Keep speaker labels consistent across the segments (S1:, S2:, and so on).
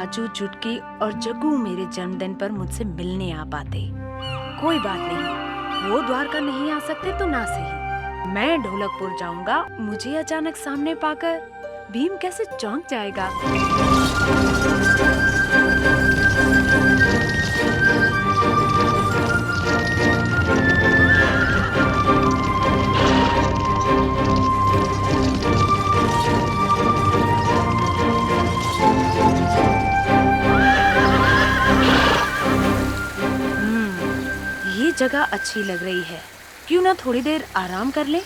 S1: राजू, चुटकी और जग्गू मेरे जन्मदिन पर मुझसे मिलने आ पाते। कोई बात नहीं, वो द्वारका नहीं आ सकते तो ना सही, मैं ढोलकपुर जाऊंगा। मुझे अचानक सामने पाकर भीम कैसे चौंक जाएगा। ये जगह अच्छी लग रही है, क्यों ना थोड़ी देर आराम कर ले।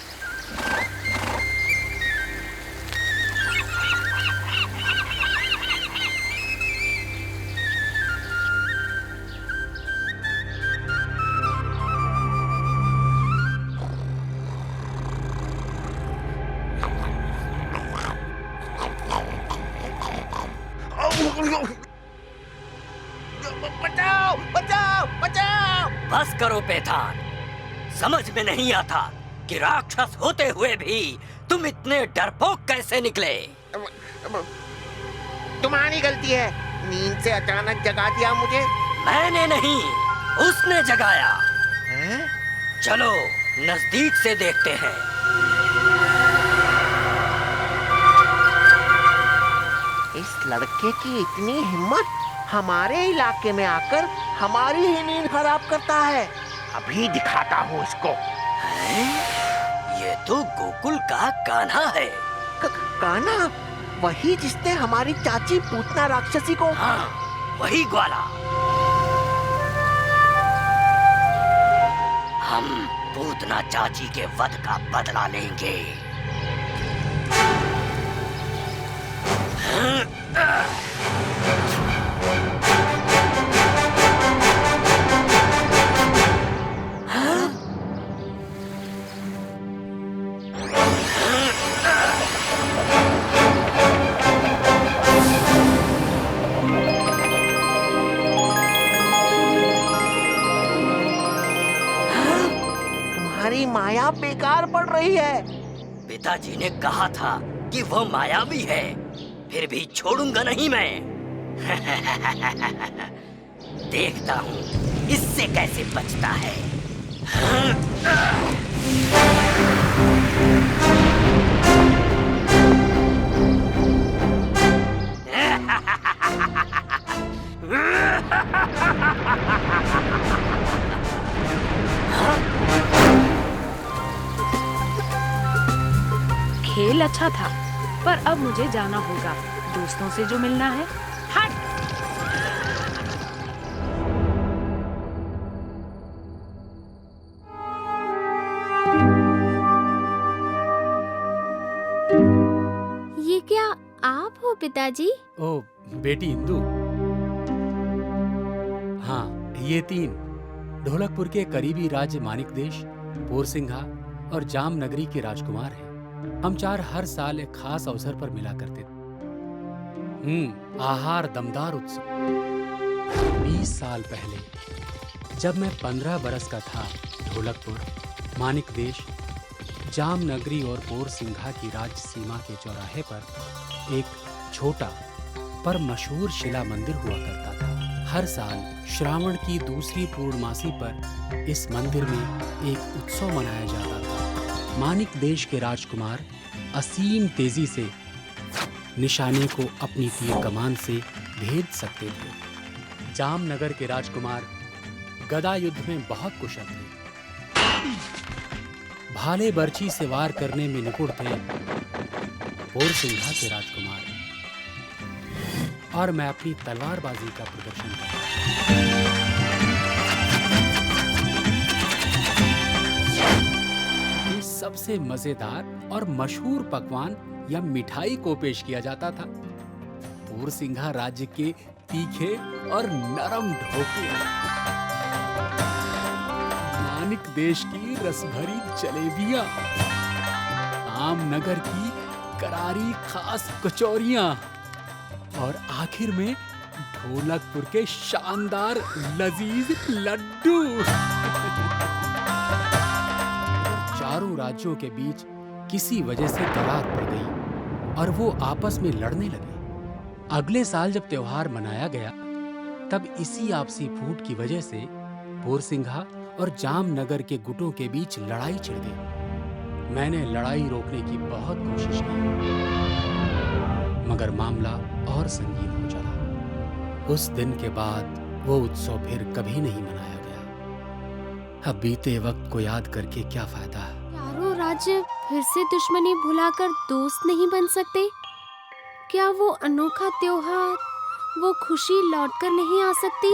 S2: बचाओ बचाओ बचाओ!
S3: बस करो पैठान, समझ में नहीं आता कि राक्षस होते हुए भी तुम इतने डरपोक कैसे निकले।
S2: तुम्हारी गलती है, नींद से अचानक जगा दिया मुझे।
S3: मैंने नहीं, उसने जगाया।
S2: हैं?
S3: चलो नजदीक से देखते हैं।
S2: इस लड़के की इतनी हिम्मत, हमारे इलाके में आकर हमारी ही नींद खराब करता है। अभी दिखाता हूँ इसको।
S3: ये तो गोकुल का कान्हा है।
S2: कान्हा? वही जिसने हमारी चाची पूतना राक्षसी को।
S3: हाँ, वही ग्वाला। हम पूतना चाची के वध का बदला लेंगे।
S2: तुम्हारी माया बेकार पड़ रही है।
S3: पिताजी ने कहा था कि वो मायावी है, फिर भी छोड़ूंगा नहीं मैं। देखता हूँ इससे कैसे बचता है।
S1: खेल अच्छा था, पर अब मुझे जाना होगा, दोस्तों से जो मिलना है। हट!
S4: ये क्या आप हो पिताजी?
S5: ओ बेटी इंदु। हाँ, ये तीन ढोलकपुर के करीबी राज्य मानिकदेश, पोरसिंघा और जामनगरी के राजकुमार हैं। हम चार हर साल एक खास अवसर पर मिला करते थे। आहार दमदार उत्सव। 20 साल पहले जब मैं 15 बरस का था, ढोलकपुर, मानिकदेश, जामनगरी और पोरसिंघा की राज्य सीमा के चौराहे पर एक छोटा पर मशहूर शिला मंदिर हुआ करता था। हर साल श्रावण की दूसरी पूर्णमासी पर इस मंदिर में एक उत्सव मनाया जाता था। मानिकदेश के राजकुमार असीम तेजी से निशाने को अपनी तीर कमान से भेद सकते थे। जामनगर के राजकुमार गदा युद्ध में बहुत कुशल थे। भाले बर्छी से वार करने में निपुण थे पोरसिंघा के राजकुमार, और मैं अपनी तलवारबाजी का प्रदर्शन करता। सबसे मजेदार और मशहूर पकवान या मिठाई को पेश किया जाता था पोरसिंघा राज्य के तीखे और नरम ढोकले, मानिकदेश की रसभरी जलेबियां, जामनगर की करारी खास कचौरियां और आखिर में ढोलकपुर के शानदार लजीज लड्डू। चारों राज्यों के बीच किसी वजह से दरार पड़ गई और वो आपस में लड़ने लगे। अगले साल जब त्योहार मनाया गया, तब इसी आपसी फूट की वजह से पोरसिंघा और जामनगर के गुटों के बीच लड़ाई छिड़ गई। मैंने लड़ाई रोकने की बहुत कोशिश की, मगर मामला और संगीन हो चला। उस दिन के बाद वो उत्सव फिर कभी नहीं मनाया गया। अब बीते वक्त को याद करके क्या फायदा?
S4: चारों राज्य फिर से दुश्मनी भुलाकर दोस्त नहीं बन सकते? क्या वो अनोखा त्योहार, वो खुशी लौटकर नहीं आ सकती?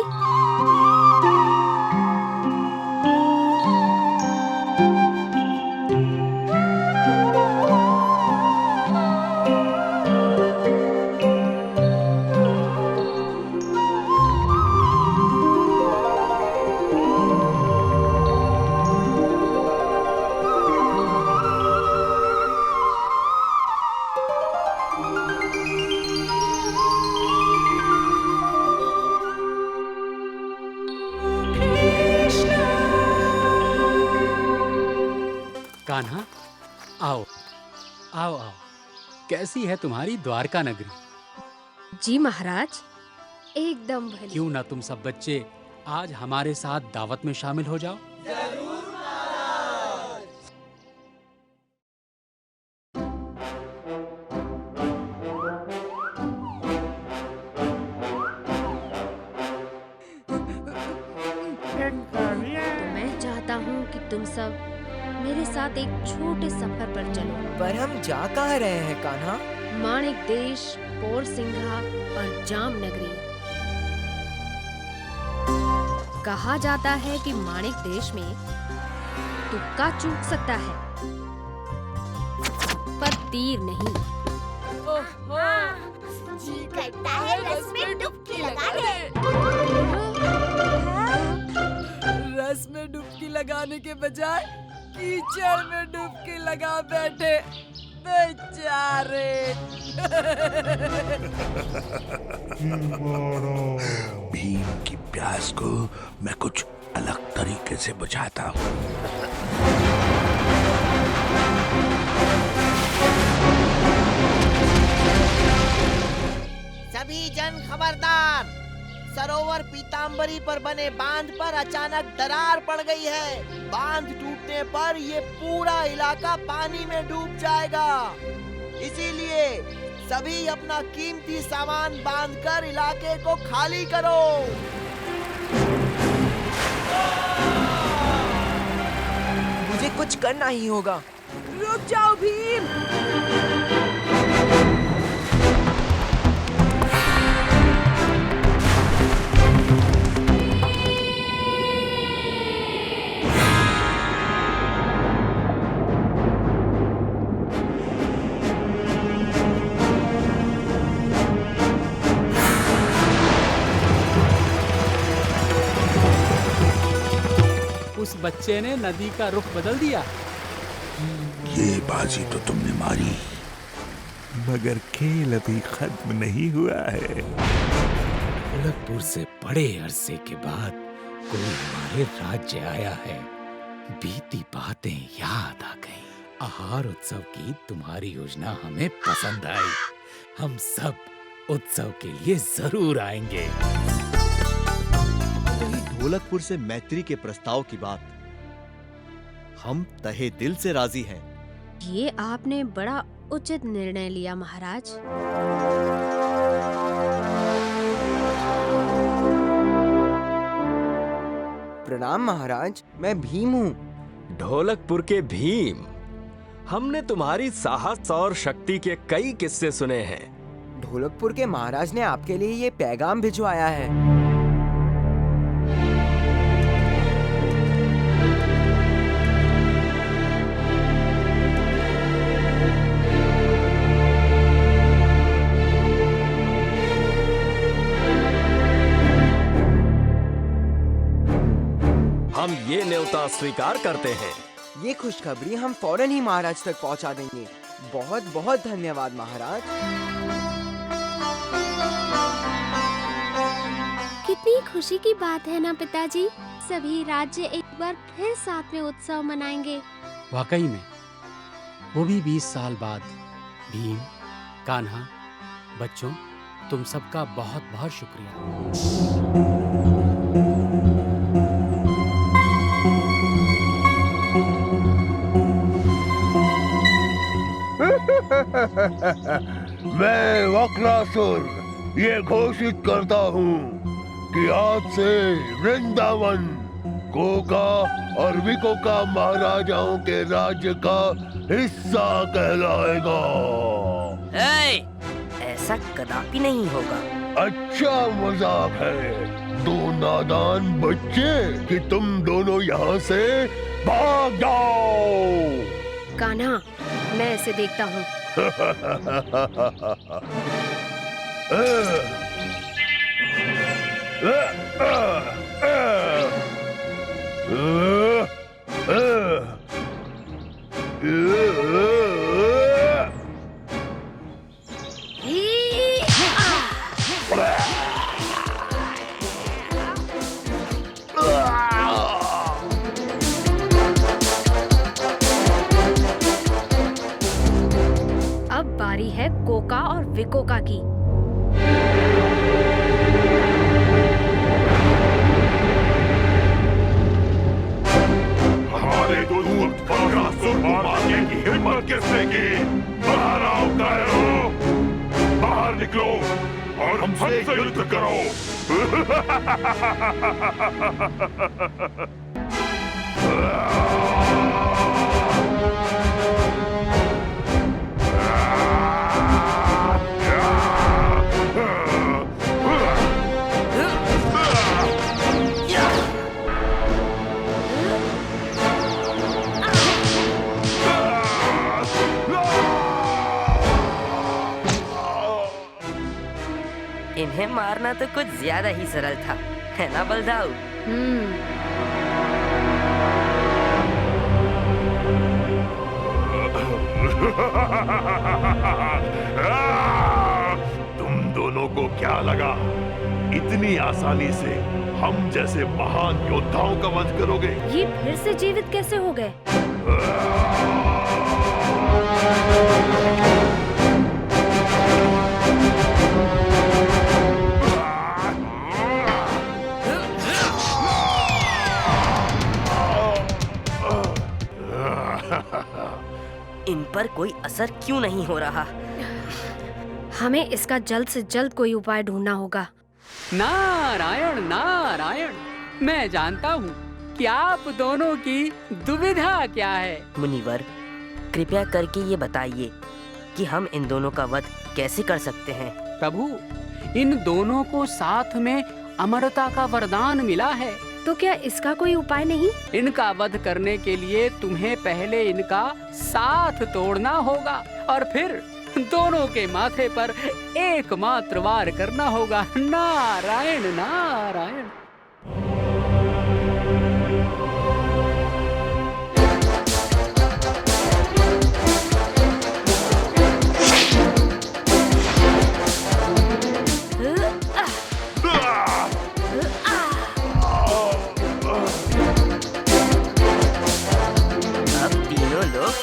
S5: कान्हा, आओ आओ आओ। कैसी है तुम्हारी द्वारका नगरी?
S1: जी महाराज,
S4: एकदम भली।
S5: क्यों ना तुम सब बच्चे आज हमारे साथ दावत में शामिल हो जाओ?
S4: तो मैं चाहता हूँ कि तुम सब मेरे साथ एक छोटे सफर पर चलो।
S6: पर हम जा कहाँ रहे हैं कान्हा?
S4: माणिक देश, पोरसिंघा और जामनगरी। कहा जाता है कि माणिक देश में तुक्का चूक सकता है, पर तीर नहीं।
S7: जी करता है रस में डुबकी लगा ले।
S6: रस में डुबकी लगाने के बजाय कीचड़ में डुबकी लगा बैठे बेचारे।
S8: भीम की प्यास को मैं कुछ अलग तरीके से बुझाता हूँ।
S2: सभी जन खबरदार, सरोवर पीताम्बरी पर बने बांध पर अचानक दरार पड़ गई है। बांध टूटने पर ये पूरा इलाका पानी में डूब जाएगा। इसीलिए सभी अपना कीमती सामान बांधकर इलाके को खाली करो।
S6: मुझे कुछ करना ही होगा। रुक जाओ भीम।
S5: उस बच्चे ने नदी का रुख बदल दिया।
S8: ये बाजी तो तुमने मारी, मगर खेल अभी खत्म नहीं हुआ है।
S9: ढोलकपुर से बड़े अरसे के बाद कोई हमारे राज्य आया है। बीती बातें याद आ गईं। आहार उत्सव की तुम्हारी योजना हमें पसंद आई। हम सब उत्सव के लिए जरूर आएंगे।
S10: ढोलकपुर से मैत्री के प्रस्ताव की बात हम तहे दिल से राजी हैं।
S4: ये आपने बड़ा उचित निर्णय लिया महाराज।
S6: प्रणाम महाराज, मैं भीम हूँ।
S11: ढोलकपुर के भीम, हमने तुम्हारी साहस और शक्ति के कई किस्से सुने हैं।
S6: ढोलकपुर के महाराज ने आपके लिए ये पैगाम भिजवाया है।
S11: हम ये न्योता स्वीकार करते हैं।
S6: ये खुशखबरी हम फौरन ही महाराज तक पहुंचा देंगे। बहुत बहुत धन्यवाद महाराज।
S4: कितनी खुशी की बात है ना पिताजी। सभी राज्य एक बार फिर साथ में उत्सव मनाएंगे।
S5: वाकई में, वो भी 20 साल बाद। भीम, कान्हा, बच्चों, तुम सबका बहुत बहुत शुक्रिया।
S8: मैं वक्रासुर ये घोषित करता हूँ कि आज से वृंदावन कोका और विकोका महाराजाओं के राज्य का हिस्सा कहलाएगा।
S3: ऐसा कदापि नहीं होगा।
S8: अच्छा मजाक है। दो नादान बच्चे कि तुम दोनों यहाँ से भाग जाओ।
S4: कान्हा, मैं ऐसे देखता हूँ। अब बारी है कोका और विकोका की।
S8: हमारे दूत वक्रासुर को मारने की हिम्मत किसने की? बाहर आओ कायरो, बाहर निकलो और हमसे युद्ध करो।
S3: इन्हें मारना तो कुछ ज्यादा ही सरल था, है ना बलदाऊ?
S8: तुम दोनों को क्या लगा इतनी आसानी से हम जैसे महान योद्धाओं का वध करोगे?
S4: ये फिर से जीवित कैसे हो गए?
S3: इन पर कोई असर क्यों नहीं हो रहा?
S4: हमें इसका जल्द से जल्द कोई उपाय ढूंढना होगा।
S5: नारायण नारायण, मैं जानता हूँ कि आप दोनों की दुविधा क्या है।
S3: मुनिवर, कृपया करके ये बताइए कि हम इन दोनों का वध कैसे कर सकते हैं?
S5: प्रभु, इन दोनों को साथ में अमरता का वरदान मिला है।
S4: तो क्या इसका कोई उपाय नहीं?
S5: इनका वध करने के लिए तुम्हें पहले इनका साथ तोड़ना होगा और फिर दोनों के माथे पर एकमात्र वार करना होगा। नारायण नारायण।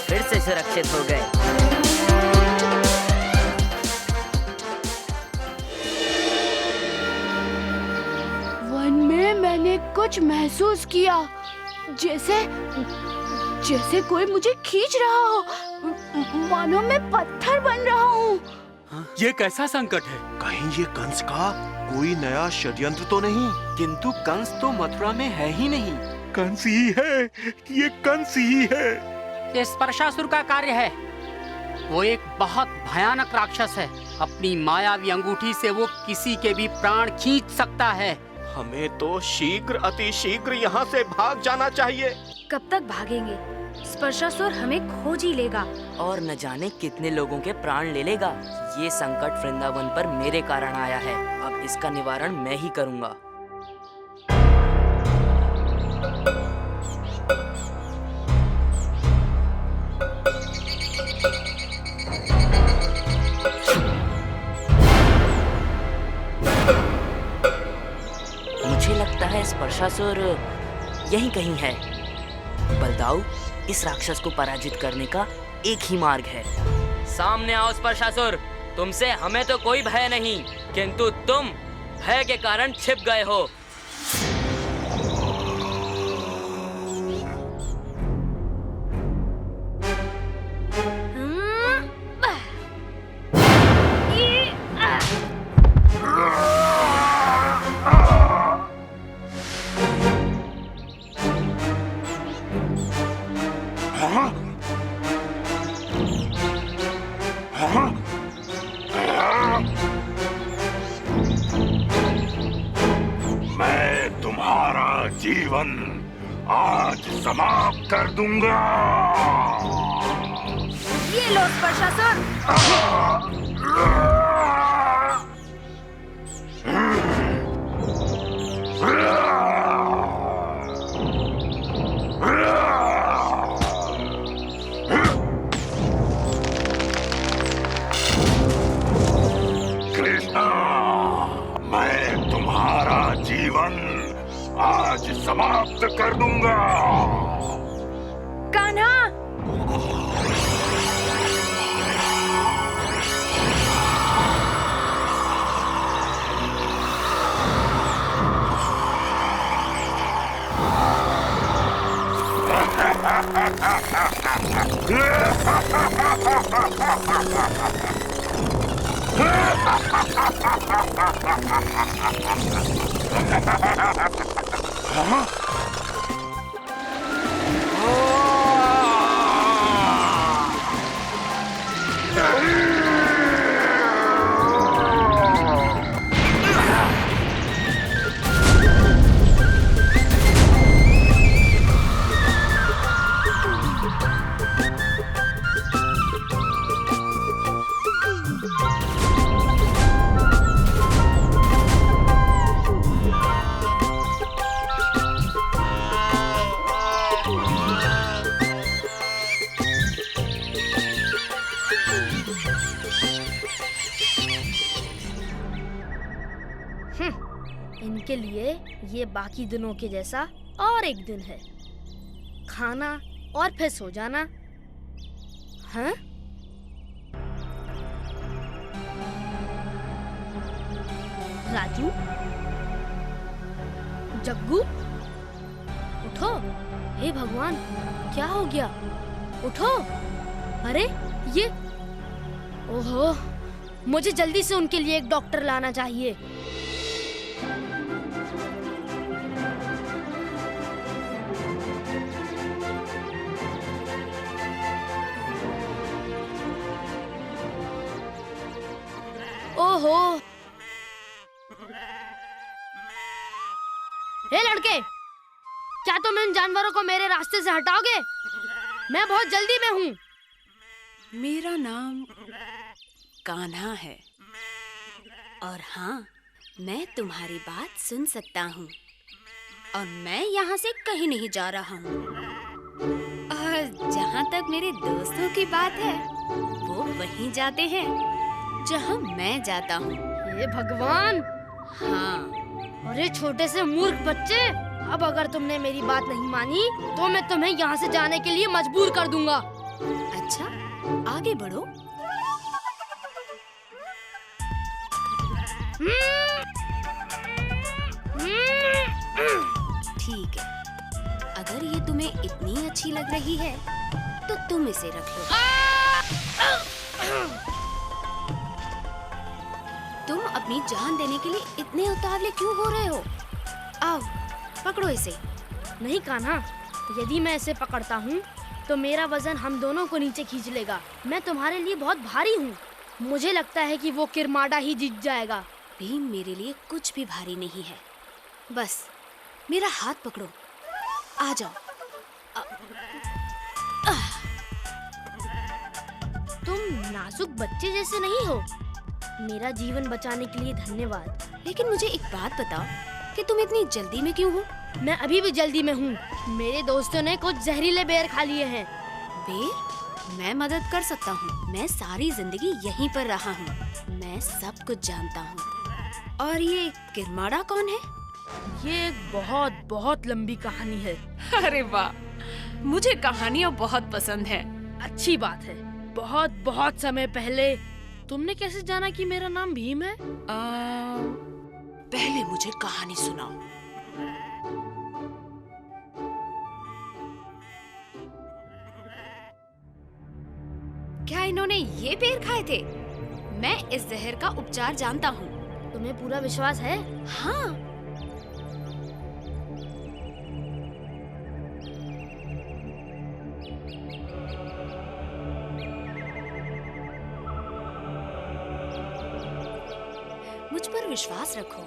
S3: फिर से सुरक्षित हो गए।
S12: वन में मैंने कुछ महसूस किया, जैसे कोई मुझे खींच रहा हो, मानो मैं पत्थर बन रहा हूँ।
S5: ये कैसा संकट है?
S10: कहीं ये कंस का कोई नया षड्यंत्र तो नहीं?
S13: किंतु कंस तो मथुरा में है ही नहीं।
S8: कंस ही है, ये कंस ही है।
S5: ये स्पर्शासुर का कार्य है। वो एक बहुत भयानक राक्षस है। अपनी मायावी अंगूठी से वो किसी के भी प्राण खींच सकता है।
S10: हमें तो शीघ्र अतिशीघ्र यहाँ से भाग जाना चाहिए।
S4: कब तक भागेंगे? स्पर्शासुर हमें खोज ही लेगा
S3: और न जाने कितने लोगों के प्राण ले लेगा। ये संकट वृंदावन पर मेरे कारण आया है। अब इसका निवारण मैं ही करूँगा। मुझे लगता है स्पर्शासुर यहीं कहीं है। बलदाऊ, इस राक्षस को पराजित करने का एक ही मार्ग है। सामने आओ स्पर्शासुर, तुमसे हमें तो कोई भय नहीं। किंतु तुम भय के कारण छिप गए हो।
S8: मैं तुम्हारा जीवन आज समाप्त कर दूंगा।
S1: ये लो स्पर्शासुर।
S8: कृष्णा, मैं तुम्हारा जीवन आज समाप्त कर दूंगा।
S1: कान्हा,
S14: इनके लिए ये बाकी दिनों के जैसा और एक दिन है, खाना और फिर सो जाना। हाँ? राजू, जग्गू, उठो। हे भगवान, क्या हो गया? उठो। अरे ये, ओहो, मुझे जल्दी से उनके लिए एक डॉक्टर लाना चाहिए। ओहो, हे लड़के, क्या तुम इन जानवरों को मेरे रास्ते से हटाओगे? मैं बहुत जल्दी में हूँ।
S1: मेरा नाम कान्हा है और हाँ, मैं तुम्हारी बात सुन सकता हूँ और मैं यहाँ से कहीं नहीं जा रहा हूँ। और जहाँ तक मेरे दोस्तों की बात है, वो वहीं जाते हैं जहाँ मैं जाता हूँ।
S14: हे भगवान!
S1: हाँ।
S14: अरे छोटे से मूर्ख बच्चे, अब अगर तुमने मेरी बात नहीं मानी तो मैं तुम्हें यहाँ से जाने के लिए मजबूर कर दूंगा।
S1: अच्छा, आगे बढ़ो। ठीक है, अगर ये तुम्हें इतनी अच्छी लग रही है तो तुम इसे रख लो। तुम अपनी जान देने के लिए इतने उतावले क्यों हो रहे हो? आओ, पकड़ो इसे।
S14: नहीं कान्हा, यदि मैं इसे पकड़ता हूँ तो मेरा वजन हम दोनों को नीचे खींच लेगा। मैं तुम्हारे लिए बहुत भारी हूँ। मुझे लगता है कि वो किरमाड़ा ही जीत जाएगा।
S1: भीम मेरे लिए कुछ भी भारी नहीं है। बस मेरा हाथ पकड़ो, आ जाओ।
S14: तुम नाजुक बच्चे जैसे नहीं हो। मेरा जीवन बचाने के लिए धन्यवाद।
S1: लेकिन मुझे एक बात बताओ कि तुम इतनी जल्दी में क्यों हो?
S14: मैं अभी भी जल्दी में हूँ। मेरे दोस्तों ने कुछ जहरीले बेर खा लिए हैं।
S1: बेर? मैं मदद कर सकता हूँ। मैं सारी जिंदगी यहीं पर रहा हूँ। मैं सब कुछ जानता हूँ। और ये किरमाड़ा कौन है?
S14: ये एक बहुत बहुत लंबी कहानी है।
S1: अरे वाह, मुझे कहानियाँ बहुत पसंद है।
S14: अच्छी बात है। बहुत बहुत समय पहले तुमने कैसे जाना कि मेरा नाम भीम है?
S1: पहले मुझे कहानी सुनाओ। क्या इन्होंने ये पेड़ खाए थे? मैं इस जहर का उपचार जानता हूँ।
S14: तुम्हें पूरा विश्वास है?
S1: हाँ। मुझ पर विश्वास रखो।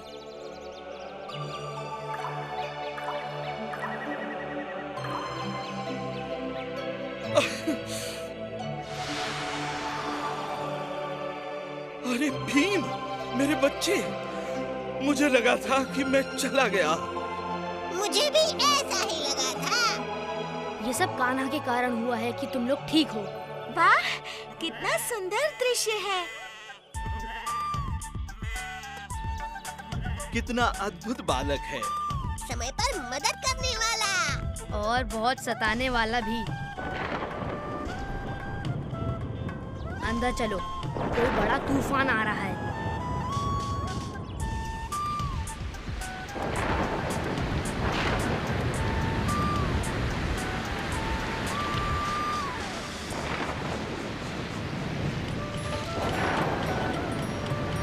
S15: अरे भीम, मेरे बच्चे, मुझे लगा था कि मैं चला गया।
S7: मुझे भी ऐसा ही लगा था।
S14: ये सब कान्हा के कारण हुआ है कि तुम लोग ठीक हो।
S7: वाह, कितना सुंदर दृश्य है।
S15: कितना अद्भुत बालक है।
S7: समय पर मदद करने वाला
S14: और बहुत सताने वाला भी। अंदर चलो, कोई बड़ा तूफान आ रहा है।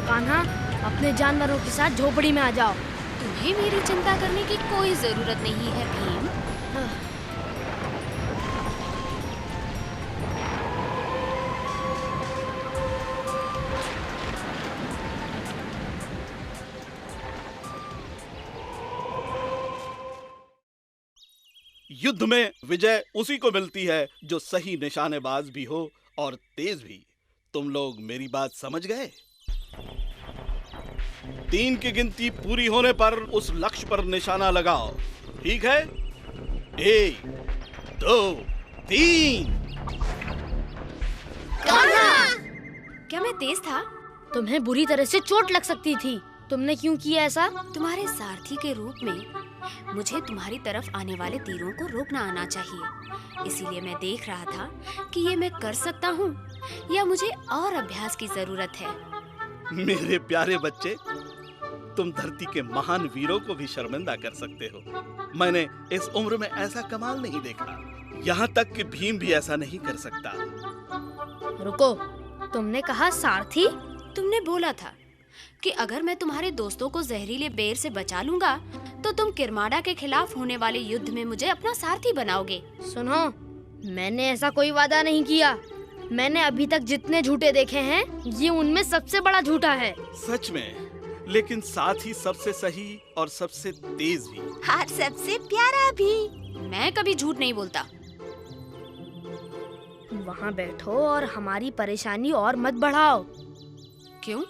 S14: कान्हा, अपने जानवरों के साथ झोपड़ी में आ जाओ।
S1: तुम्हें मेरी चिंता करने की कोई जरूरत नहीं है भीम।
S15: युद्ध में विजय उसी को मिलती है जो सही निशानेबाज भी हो और तेज भी। तुम लोग मेरी बात समझ गए? 3 की गिनती पूरी होने पर उस लक्ष्य पर निशाना लगाओ, ठीक है? 1, 2, 3।
S1: क्या मैं तेज था?
S14: तुम्हें बुरी तरह से चोट लग सकती थी। तुमने क्यों किया ऐसा?
S1: तुम्हारे सारथी के रूप में मुझे तुम्हारी तरफ आने वाले तीरों को रोकना आना चाहिए। इसीलिए मैं देख रहा था कि ये मैं कर सकता हूँ या मुझे और अभ्यास की जरूरत है।
S15: मेरे प्यारे बच्चे, तुम धरती के महान वीरों को भी शर्मिंदा कर सकते हो। मैंने इस उम्र में ऐसा कमाल नहीं देखा। यहाँ तक कि भीम भी ऐसा नहीं कर सकता।
S14: रुको, तुमने कहा सारथी?
S1: तुमने बोला था कि अगर मैं तुम्हारे दोस्तों को जहरीले बेर से बचा लूंगा तो तुम किरमाड़ा के खिलाफ होने वाले युद्ध में मुझे अपना सारथी बनाओगे।
S14: सुनो, मैंने ऐसा कोई वादा नहीं किया। मैंने अभी तक जितने झूठे देखे हैं, ये उनमें सबसे बड़ा झूठा है।
S15: सच में, लेकिन साथ ही सबसे सही और सबसे तेज भी।
S7: और सबसे प्यारा भी।
S1: मैं कभी झूठ नहीं बोलता।
S14: वहाँ बैठो और हमारी परेशानी और मत बढ़ाओ।
S1: क्यों?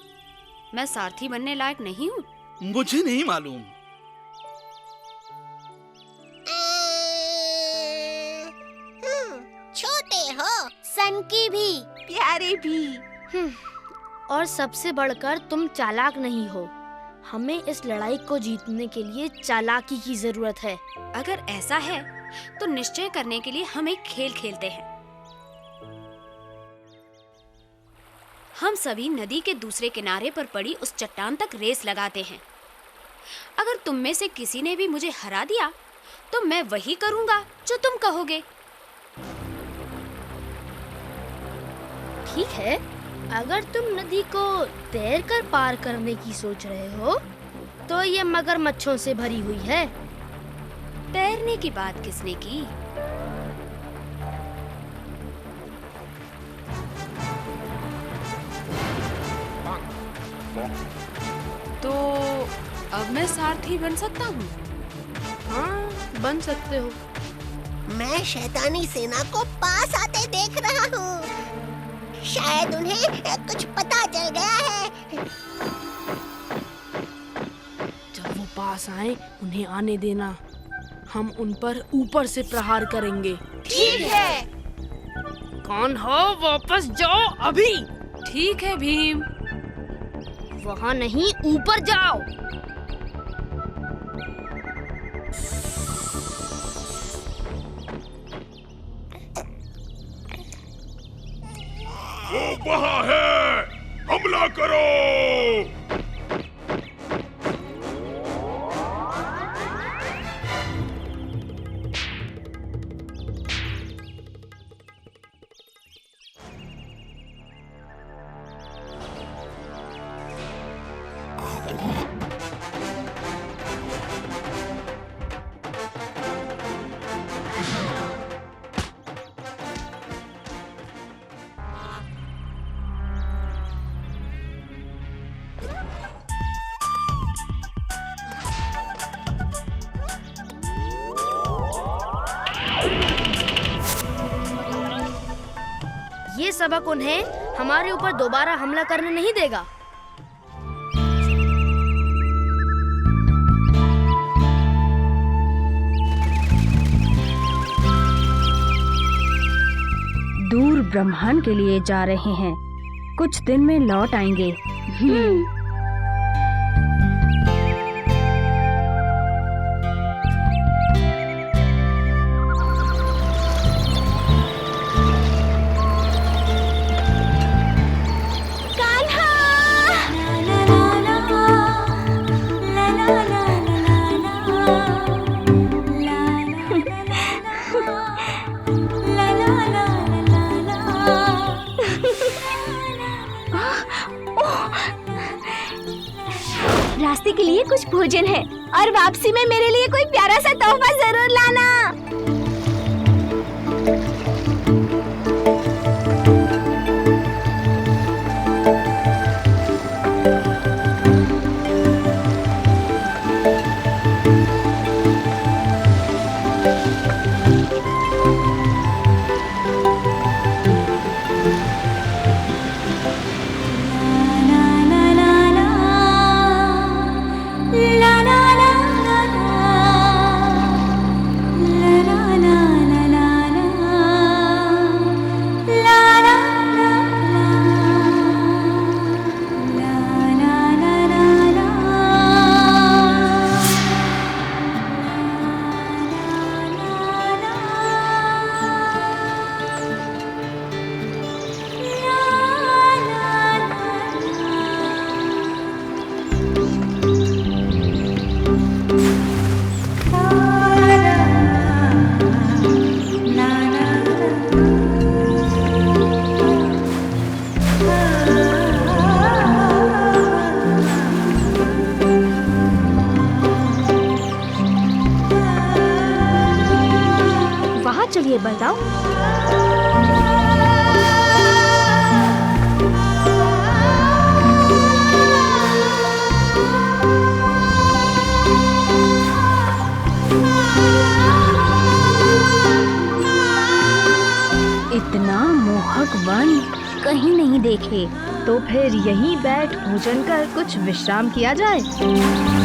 S1: मैं सारथी बनने लायक नहीं हूँ?
S15: मुझे नहीं मालूम।
S7: छोटे हो, सनकी भी, प्यारे भी।
S14: और सबसे बढ़कर तुम चालाक नहीं हो। हमें इस लड़ाई को जीतने के लिए चालाकी की जरूरत है।
S1: अगर ऐसा है तो निश्चय करने के लिए हम एक खेल खेलते हैं। हम सभी नदी के दूसरे किनारे पर पड़ी उस चट्टान तक रेस लगाते हैं। अगर तुम में से किसी ने भी मुझे हरा दिया तो मैं वही करूंगा जो तुम कहोगे।
S14: ठीक है, अगर तुम नदी को तैरकर पार करने की सोच रहे हो तो ये मगरमच्छों से भरी हुई है।
S1: तैरने की बात किसने की? तो अब मैं सारथी बन सकता हूँ?
S14: हाँ, बन सकते हो।
S7: मैं शैतानी सेना को पास आते देख रहा हूँ। शायद उन्हें कुछ पता चल गया है।
S12: जब वो पास आए, उन्हें आने देना। हम उन पर ऊपर से प्रहार करेंगे।
S7: ठीक है।
S12: कौन हो? वापस जाओ अभी।
S1: ठीक है भीम।
S14: वहाँ नहीं, ऊपर जाओ।
S8: वो वहाँ है। पूरा करो।
S14: ये सबक उन्हें हमारे ऊपर दोबारा हमला करने नहीं देगा।
S1: दूर ब्रह्मांड के लिए जा रहे हैं, कुछ दिन में लौट आएंगे।
S16: रास्ते के लिए कुछ भोजन है और वापसी में मेरे लिए कोई प्यारा सा तोहफा जरूर लाना। चलिए बलदाऊ।
S1: इतना मोहक वन कहीं नहीं देखे, तो फिर यहीं बैठ भोजन कर कुछ विश्राम किया जाए।